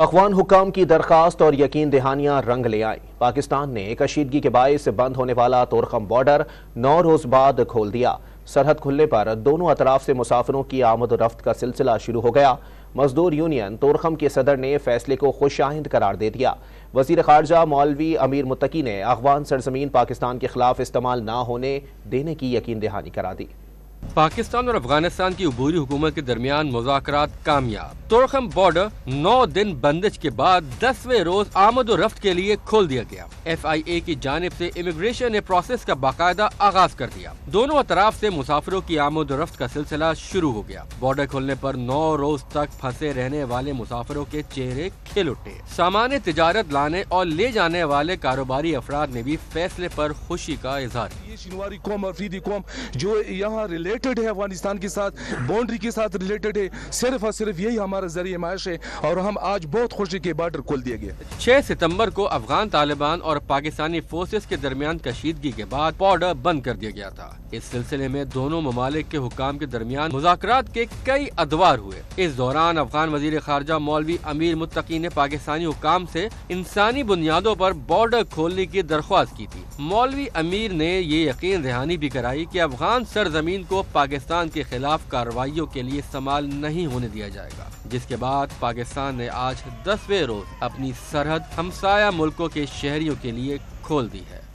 اخوان حکام کی درخواست اور یقین دہانیاں رنگ لے آئیں۔ پاکستان نے کشیدگی کے باعث بند ہونے والا طورخم بارڈر 9 روز بعد کھول دیا۔ سرحد کھلنے پر دونوں اطراف سے مسافروں کی آمد و رفت کا سلسلہ شروع ہو گیا۔ مزدور یونین طورخم کے صدر نے فیصلے کو خوش آئند قرار دے دیا۔ وزیر خارجہ مولوی امیر متقی نے افغان سرزمین پاکستان کے خلاف استعمال نہ ہونے دینے کی یقین دہانی کرا دی۔ پاکستان اور افغانستان کی عبوری حکومت کے درمیان مذاکرات کامیاب۔ طورخم بارڈر 9 دن بندش کے بعد 10ویں روز آمد و رفت کے لیے کھول دیا گیا۔ FIA کی جانب سے امیگریشن نے پروسیس کا باقاعدہ آغاز کر دیا۔ دونوں اطراف سے مسافروں کی آمد و رفت کا سلسلہ شروع ہو گیا۔ بارڈر کھلنے پر 9 روز تک پھنسے رہنے والے مسافروں کے چہرے کھل اٹھے۔ سامان تجارت لانے اور لے جانے والے کاروباری افراد نے بھی فیصلے پر خوشی کا اظہار کیا۔ یہ شنواری قوم اور افریدی قوم جو یہاں ریلیٹڈ ہے افغانستان کے ساتھ، باؤنڈری کے ساتھ ریلیٹڈ ہے، صرف اور صرف یہی ہمارا ذریعہ معاش ہے، اور ہم آج بہت خوشی کے بارڈر کھول دیا گیا۔ 6 ستمبر کو افغان طالبان اور پاکستانی فورسز کے درمیان کشیدگی کے بعد بارڈر بند کر دیا گیا تھا۔ اس سلسلے میں دونوں ممالک کے حکام کے درمیان مذاکرات کے کئی ادوار ہوئے۔ اس دوران افغان وزیر خارجہ مولوی امیر متقی نے پاکستانی حکام سے انسانی بنیادوں پر بارڈر کھولنے کی درخواست کی تھی۔ مولوی امیر نے یہ یقین دہانی بھی کرائی کہ افغان سرزمین کو پاکستان کے خلاف کارروائیوں کے لیے استعمال نہیں ہونے دیا جائے گا، جس کے بعد پاکستان نے آج 10ویں روز اپنی سرحد ہمسایہ ملکوں کے شہریوں کے لیے کھول دی ہے۔